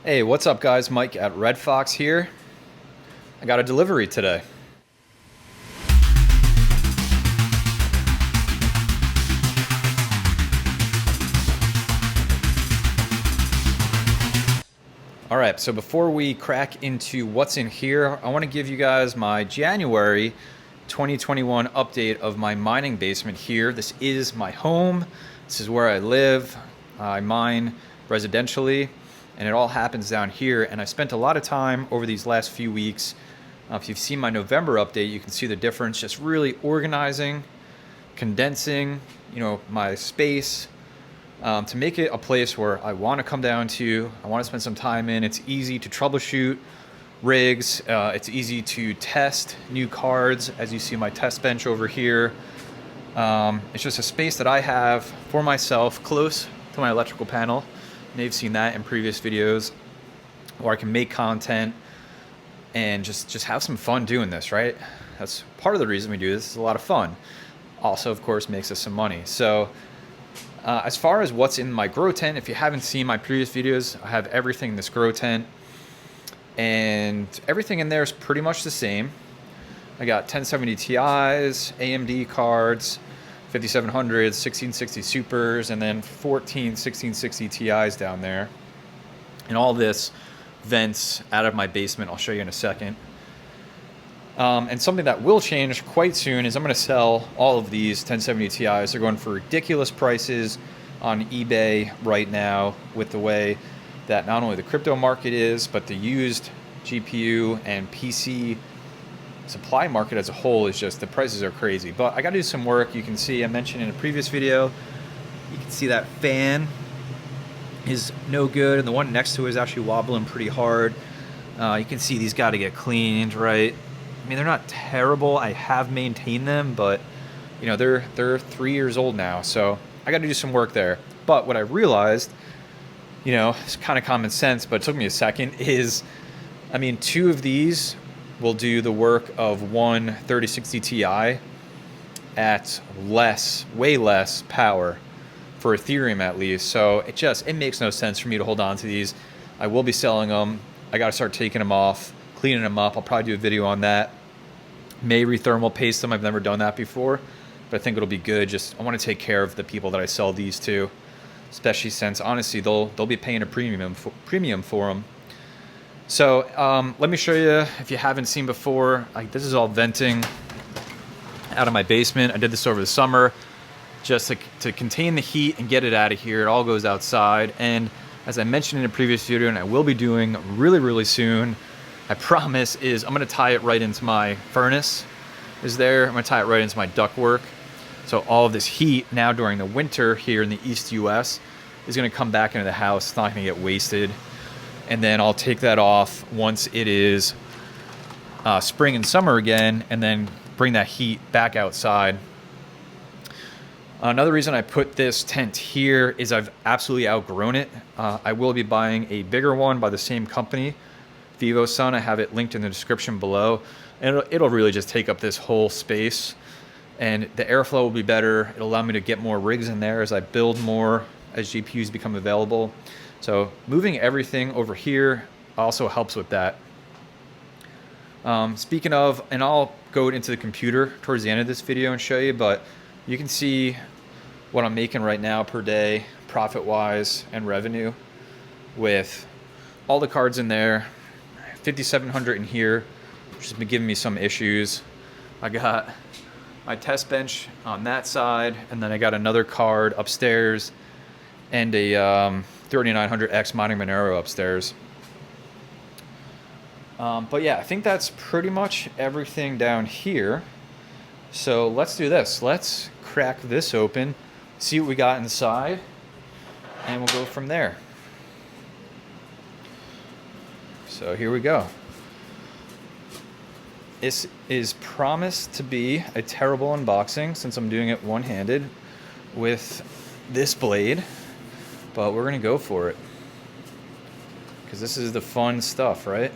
Hey, what's up guys? Mike at Red Fox here. I got a delivery today. All right, so before we crack into what's in here, I want to give you guys my January 2021 update of my mining basement here. This is my home. This is where I live. I mine residentially, and it all happens down here. And I spent a lot of time over these last few weeks. If you've seen my November update, you can see the difference, just really organizing, condensing, my space, to make it a place where I want to come down to, I want to spend some time in. It's easy to troubleshoot rigs. It's easy to test new cards, as you see my test bench over here. It's just a space that I have for myself close to my electrical panel. And you've seen that in previous videos, where I can make content and just have some fun doing this, right? That's part of the reason we do this. It's a lot of fun. Also, of course, makes us some money. So as far as what's in my grow tent, if you haven't seen my previous videos, I have everything in this grow tent, and everything in there is pretty much the same. I got 1070 Ti's, AMD cards, 5700s, 1660 Supers, and then 14 1660 Ti's down there. And all this vents out of my basement. I'll show you in a second. And something that will change quite soon is I'm going to sell all of these 1070 Ti's. They're going for ridiculous prices on eBay right now, with the way that not only the crypto market is, but the used GPU and PC supply market as a whole is just, the prices are crazy. But I got to do some work. You can see, I mentioned in a previous video, you can see that fan is no good, and the one next to it is actually wobbling pretty hard. You can see these got to get cleaned, right? I mean, they're not terrible. I have maintained them, but they're 3 years old now, so I got to do some work there. But what I realized, it's kind of common sense, but it took me a second, is, I mean, 2 of these will do the work of one 3060 Ti at way less power, for Ethereum at least. So it makes no sense for me to hold on to these. I will be selling them. I got to start taking them off, cleaning them up. I'll probably do a video on that. May rethermal paste them. I've never done that before, but I think it'll be good. I want to take care of the people that I sell these to, especially since honestly they'll be paying a premium for them. So let me show you, if you haven't seen before. This is all venting out of my basement. I did this over the summer just to contain the heat and get it out of here. It all goes outside, and as I mentioned in a previous video, and I will be doing really soon, I promise, is I'm going to tie it right into my furnace. I'm going to tie it right into my ductwork. So all of this heat now during the winter here in the East US is going to come back into the house. It's not going to get wasted. And then I'll take that off once it is spring and summer again, and then bring that heat back outside. Another reason I put this tent here is I've absolutely outgrown it. I will be buying a bigger one by the same company, Vivo Sun. I have it linked in the description below, and it'll really just take up this whole space, and the airflow will be better. It'll allow me to get more rigs in there as I build more, as GPUs become available. So moving everything over here also helps with that. Speaking of, and I'll go into the computer towards the end of this video and show you, but you can see what I'm making right now per day, profit-wise and revenue, with all the cards in there. 5700 in here, which has been giving me some issues. I got my test bench on that side, and then I got another card upstairs, and a 3900X Mining Monero upstairs. But yeah, I think that's pretty much everything down here. So let's do this. Let's crack this open, see what we got inside, and we'll go from there. So here we go. This is promised to be a terrible unboxing since I'm doing it one-handed with this blade, but we're gonna go for it because this is the fun stuff, right?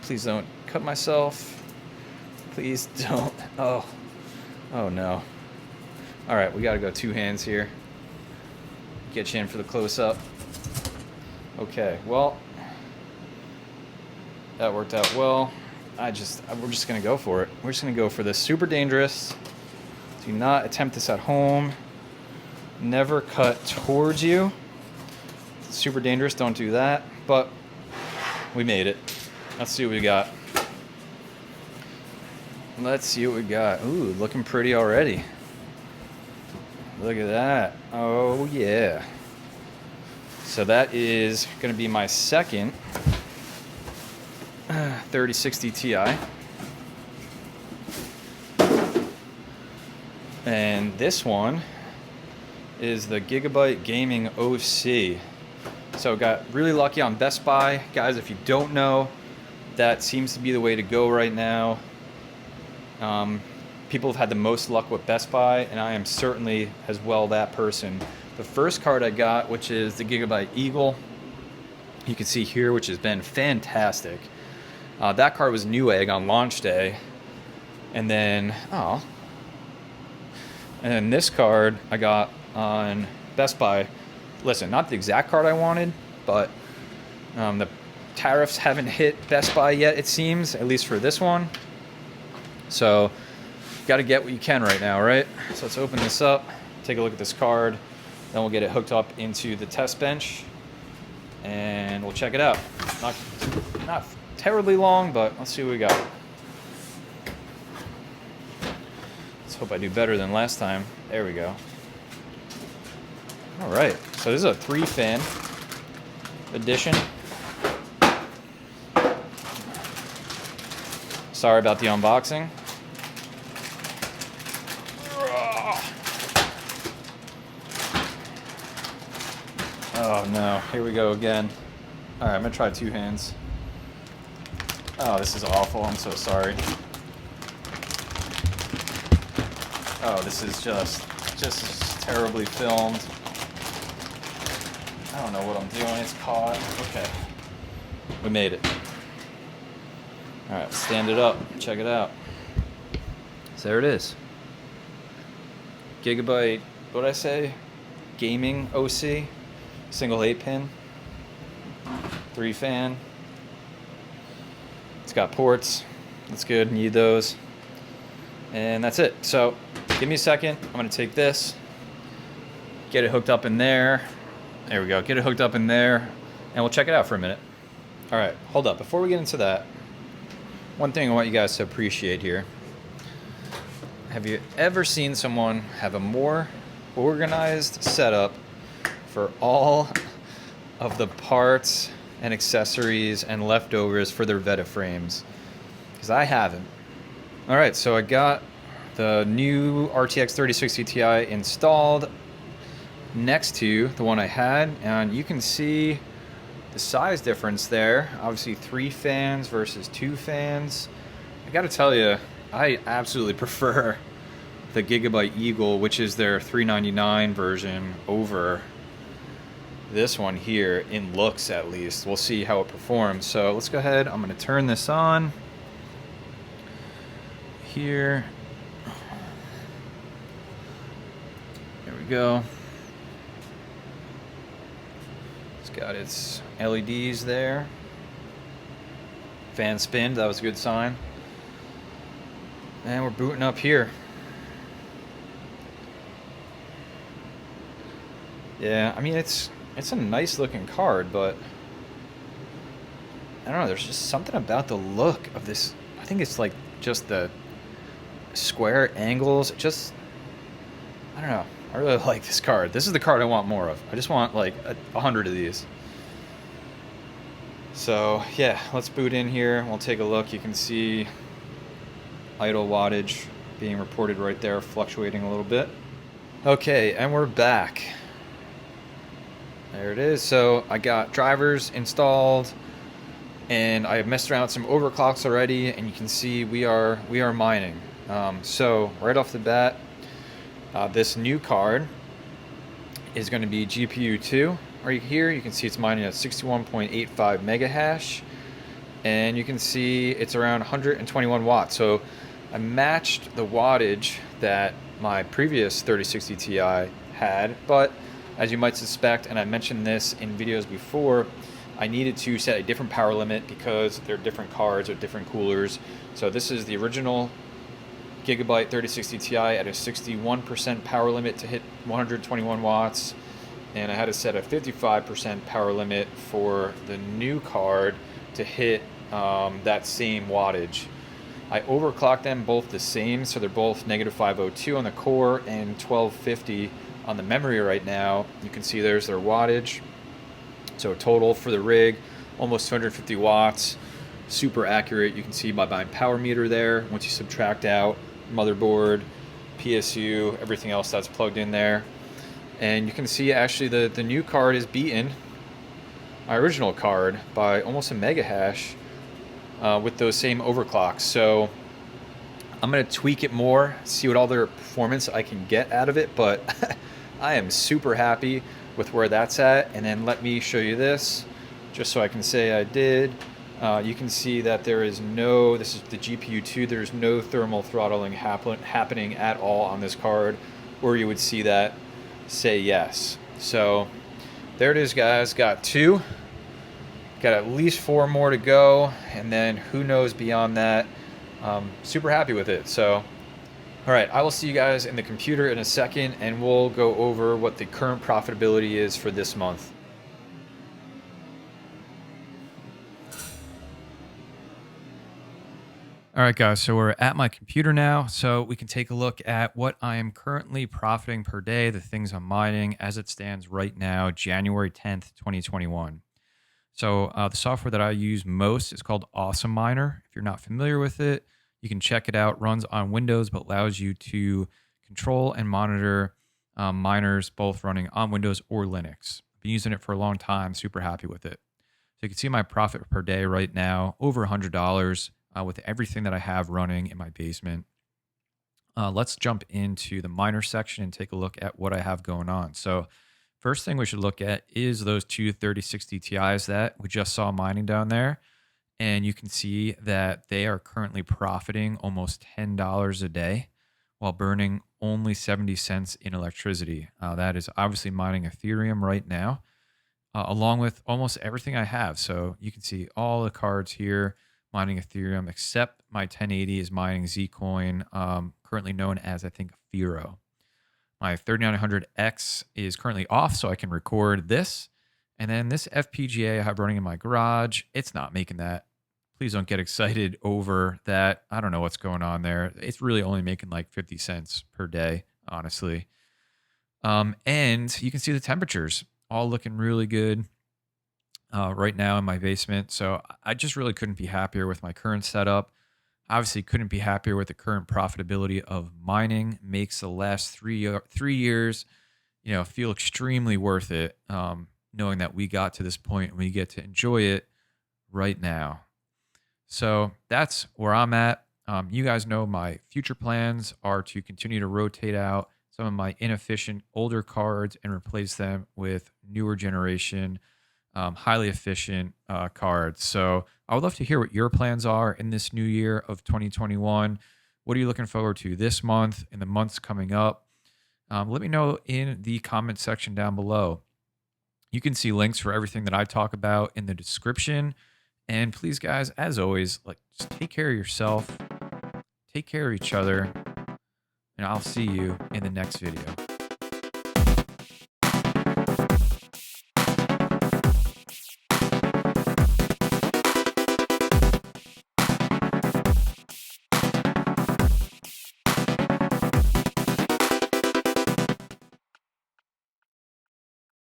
Please don't cut myself. Please don't. Oh no. All right, we gotta go 2 hands here. Get you in for the close-up. Okay, well, that worked out well. We're just gonna go for it. We're just gonna go for this. Super dangerous. Do not attempt this at home. Never cut towards you. It's super dangerous, don't do that. But we made it. Let's see what we got. Let's see what we got. Ooh, looking pretty already. Look at that. Oh yeah. So that is gonna be my second 3060 Ti. And this one is the Gigabyte Gaming OC. So got really lucky on Best Buy. Guys, if you don't know, that seems to be the way to go right now. People have had the most luck with Best Buy, and I am certainly as well that person. The first card I got, which is the Gigabyte Eagle, you can see here, which has been fantastic. That card was Newegg on launch day. And then, this card I got on Best Buy. Listen, not the exact card I wanted, but the tariffs haven't hit Best Buy yet, it seems, at least for this one. So, got to get what you can right now, right? So let's open this up, take a look at this card, then we'll get it hooked up into the test bench, and we'll check it out. Not terribly long, but let's see what we got. Let's hope I do better than last time. There we go. All right, so this is a 3-fan edition. Sorry about the unboxing. Oh no, here we go again. All right, I'm gonna try 2 hands. Oh, this is awful, I'm so sorry. Oh, this is just terribly filmed. I don't know what I'm doing, it's caught. Okay, we made it. All right, stand it up, check it out. So there it is. Gigabyte, what did I say? Gaming OC, single 8-pin, 3-fan. It's got ports, that's good, need those. And that's it. So give me a second, I'm gonna take this, get it hooked up in there. There we go, get it hooked up in there, and we'll check it out for a minute. All right, hold up, before we get into that, one thing I want you guys to appreciate here. Have you ever seen someone have a more organized setup for all of the parts and accessories and leftovers for their Veddha frames? Because I haven't. All right, so I got the new RTX 3060 Ti installed next to the one I had, and you can see the size difference there. Obviously 3 fans versus 2 fans. I gotta tell you, I absolutely prefer the Gigabyte Eagle, which is their $399 version, over this one here, in looks at least. We'll see how it performs. So let's go ahead, I'm gonna turn this on here. There we go. It's got its LEDs there. Fan spin, that was a good sign. And we're booting up here. Yeah, I mean, it's a nice looking card, but I don't know, there's just something about the look of this. I think it's like just the square angles. I don't know. I really like this card. This is the card I want more of. I just want like 100 of these. So yeah, let's boot in here. We'll take a look. You can see idle wattage being reported right there, fluctuating a little bit. Okay, and we're back. There it is. So I got drivers installed, and I have messed around with some overclocks already, and you can see we are mining. So right off the bat, this new card is going to be GPU 2. Right here, you can see it's mining at 61.85 mega hash, and you can see it's around 121 watts. So I matched the wattage that my previous 3060 Ti had, but As you might suspect, and I mentioned this in videos before, I needed to set a different power limit because they're different cards or different coolers. So this is the original Gigabyte 3060 Ti at a 61% power limit to hit 121 watts. And I had to set a 55% power limit for the new card to hit that same wattage. I overclocked them both the same, so they're both negative 502 on the core and 1250 on the memory right now. You can see there's their wattage. So total for the rig, almost 250 watts, super accurate. You can see by my power meter there. Once you subtract out motherboard, PSU, everything else that's plugged in there. And you can see actually the new card is beaten my original card by almost a mega hash with those same overclocks. So I'm gonna tweak it more, see what other performance I can get out of it, but I am super happy with where that's at. And then let me show you this, just so I can say I did. You can see that there is no, this is the GPU 2, there's no thermal throttling happening at all on this card, or you would see that say yes. So there it is, guys. Got 2. Got at least 4 more to go, and then who knows beyond that. Super happy with it. So, all right, I will see you guys in the computer in a second, and we'll go over what the current profitability is for this month. All right, guys, so we're at my computer now, so we can take a look at what I am currently profiting per day, the things I'm mining as it stands right now, January 10th, 2021. So the software that I use most is called Awesome Miner. If you're not familiar with it, you can check it out. Runs on Windows, but allows you to control and monitor miners both running on Windows or Linux. Been using it for a long time, super happy with it. So you can see my profit per day right now, over $100 with everything that I have running in my basement. Let's jump into the miner section and take a look at what I have going on. So first thing we should look at is those two 3060 Ti's that we just saw mining down there. And you can see that they are currently profiting almost $10 a day while burning only 70 cents in electricity. That is obviously mining Ethereum right now, along with almost everything I have. So you can see all the cards here mining Ethereum, except my 1080 is mining Zcoin, currently known as, I think, Firo. My 3900X is currently off, so I can record this. And then this FPGA I have running in my garage, it's not making that. Please don't get excited over that. I don't know what's going on there. It's really only making like 50 cents per day, honestly. And you can see the temperatures all looking really good right now in my basement. So I just really couldn't be happier with my current setup. Obviously, couldn't be happier with the current profitability of mining. Makes the last 3 years, feel extremely worth it. Knowing that we got to this point and we get to enjoy it right now. So that's where I'm at. You guys know my future plans are to continue to rotate out some of my inefficient older cards and replace them with newer generation, highly efficient cards. So I would love to hear what your plans are in this new year of 2021. What are you looking forward to this month and the months coming up? Let me know in the comment section down below. You can see links for everything that I talk about in the description. And please, guys, as always, just take care of yourself, take care of each other, and I'll see you in the next video.